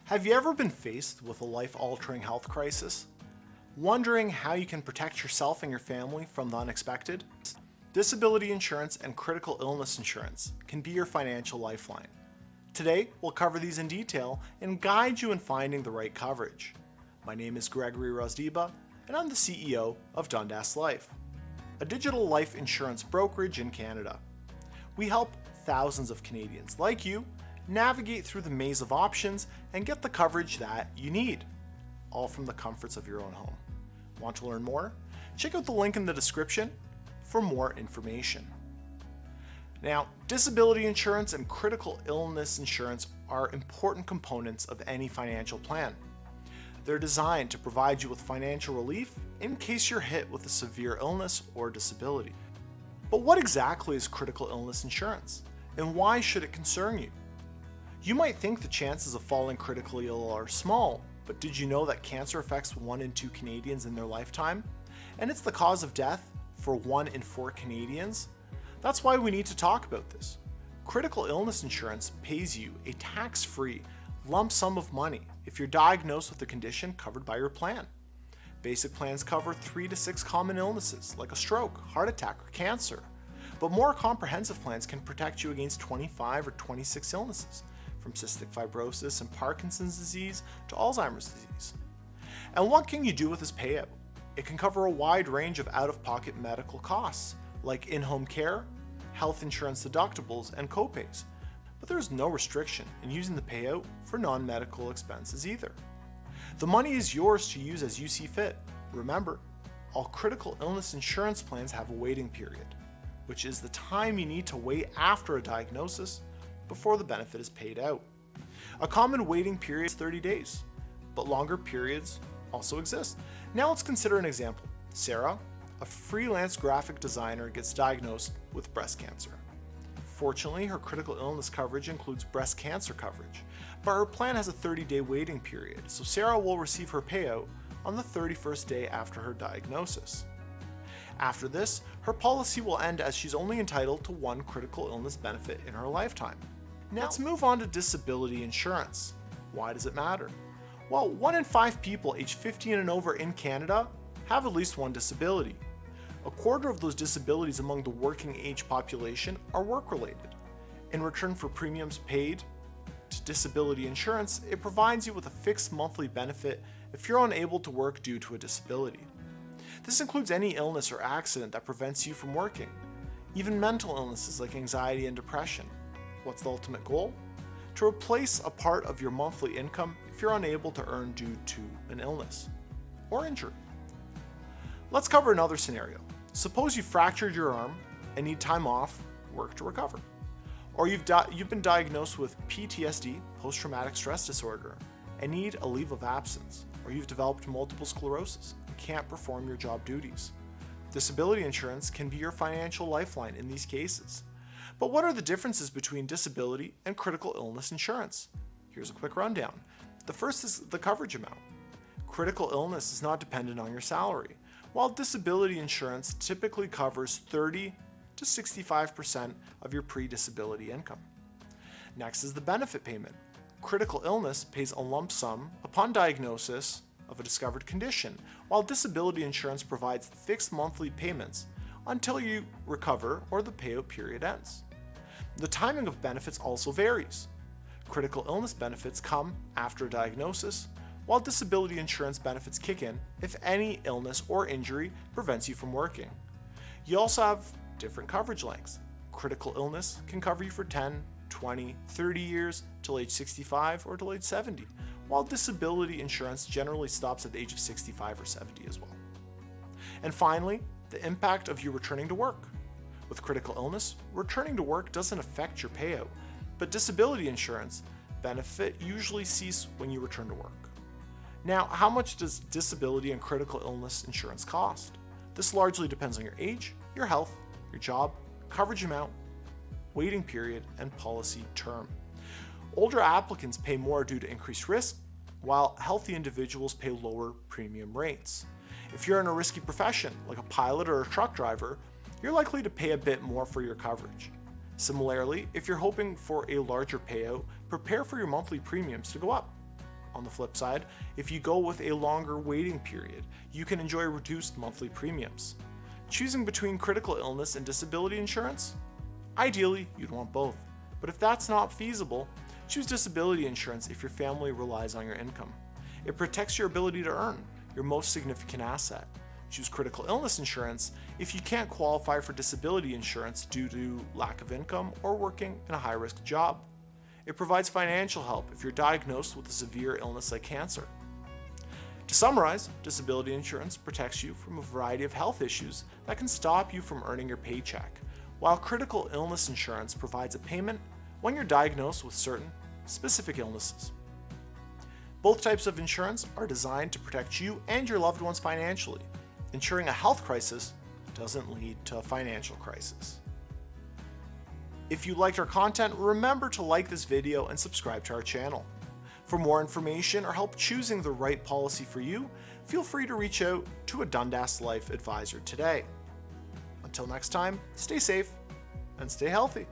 Have you ever been faced with a life-altering health crisis? Wondering how you can protect yourself and your family from the unexpected? Disability insurance and critical illness insurance can be your financial lifeline. Today, we'll cover these in detail and guide you in finding the right coverage. My name is Gregory Rozdeba, and I'm the CEO of Dundas Life, a digital life insurance brokerage in Canada. We help thousands of Canadians like you navigate through the maze of options and get the coverage that you need, all from the comforts of your own home. Want to learn more? Check out the link in the description for more information. Now, disability insurance and critical illness insurance are important components of any financial plan. They're designed to provide you with financial relief in case you're hit with a severe illness or disability. But what exactly is critical illness insurance, and why should it concern you? You might think the chances of falling critically ill are small, but did you know that cancer affects 1 in 2 Canadians in their lifetime? And it's the cause of death for 1 in 4 Canadians? That's why we need to talk about this. Critical illness insurance pays you a tax-free lump sum of money if you're diagnosed with a condition covered by your plan. Basic plans cover 3 to 6 common illnesses like a stroke, heart attack, or cancer. But more comprehensive plans can protect you against 25 or 26 illnesses, from cystic fibrosis and Parkinson's disease to Alzheimer's disease. And what can you do with this payout? It can cover a wide range of out-of-pocket medical costs, like in-home care, health insurance deductibles, and copays. But there's no restriction in using the payout for non-medical expenses either. The money is yours to use as you see fit. Remember, all critical illness insurance plans have a waiting period, which is the time you need to wait after a diagnosis before the benefit is paid out. A common waiting period is 30 days, but longer periods also exist. Now let's consider an example. Sarah, a freelance graphic designer, gets diagnosed with breast cancer. Fortunately, her critical illness coverage includes breast cancer coverage, but her plan has a 30-day waiting period, so Sarah will receive her payout on the 31st day after her diagnosis. After this, her policy will end as she's only entitled to 1 critical illness benefit in her lifetime. Now let's move on to disability insurance. Why does it matter? Well, 1 in 5 people aged 15 and over in Canada have at least one disability. A quarter of those disabilities among the working age population are work-related. In return for premiums paid to disability insurance, it provides you with a fixed monthly benefit if you're unable to work due to a disability. This includes any illness or accident that prevents you from working, even mental illnesses like anxiety and depression. What's the ultimate goal? To replace a part of your monthly income if you're unable to earn due to an illness or injury. Let's cover another scenario. Suppose you fractured your arm and need time off work to recover. Or you've been diagnosed with PTSD, post-traumatic stress disorder, and need a leave of absence. Or you've developed multiple sclerosis and can't perform your job duties. Disability insurance can be your financial lifeline in these cases. But what are the differences between disability and critical illness insurance? Here's a quick rundown. The first is the coverage amount. Critical illness is not dependent on your salary, while disability insurance typically covers 30 to 65% of your pre-disability income. Next is the benefit payment. Critical illness pays a lump sum upon diagnosis of a discovered condition, while disability insurance provides fixed monthly payments until you recover or the payout period ends. The timing of benefits also varies. Critical illness benefits come after a diagnosis, while disability insurance benefits kick in if any illness or injury prevents you from working. You also have different coverage lengths. Critical illness can cover you for 10, 20, 30 years till age 65 or till age 70, while disability insurance generally stops at the age of 65 or 70 as well. And finally, the impact of you returning to work. With critical illness, returning to work doesn't affect your payout, but disability insurance benefit usually cease when you return to work. Now, how much does disability and critical illness insurance cost? This largely depends on your age, your health, your job, coverage amount, waiting period, and policy term. Older applicants pay more due to increased risk, while healthy individuals pay lower premium rates. If you're in a risky profession, like a pilot or a truck driver, you're likely to pay a bit more for your coverage. Similarly, if you're hoping for a larger payout, prepare for your monthly premiums to go up. On the flip side, if you go with a longer waiting period, you can enjoy reduced monthly premiums. Choosing between critical illness and disability insurance? Ideally, you'd want both. But if that's not feasible, choose disability insurance if your family relies on your income. It protects your ability to earn, your most significant asset. Choose critical illness insurance if you can't qualify for disability insurance due to lack of income or working in a high-risk job. It provides financial help if you're diagnosed with a severe illness like cancer. To summarize, disability insurance protects you from a variety of health issues that can stop you from earning your paycheck, while critical illness insurance provides a payment when you're diagnosed with certain specific illnesses. Both types of insurance are designed to protect you and your loved ones financially, ensuring a health crisis doesn't lead to a financial crisis. If you liked our content, remember to like this video and subscribe to our channel. For more information or help choosing the right policy for you, feel free to reach out to a Dundas Life advisor today. Until next time, stay safe and stay healthy.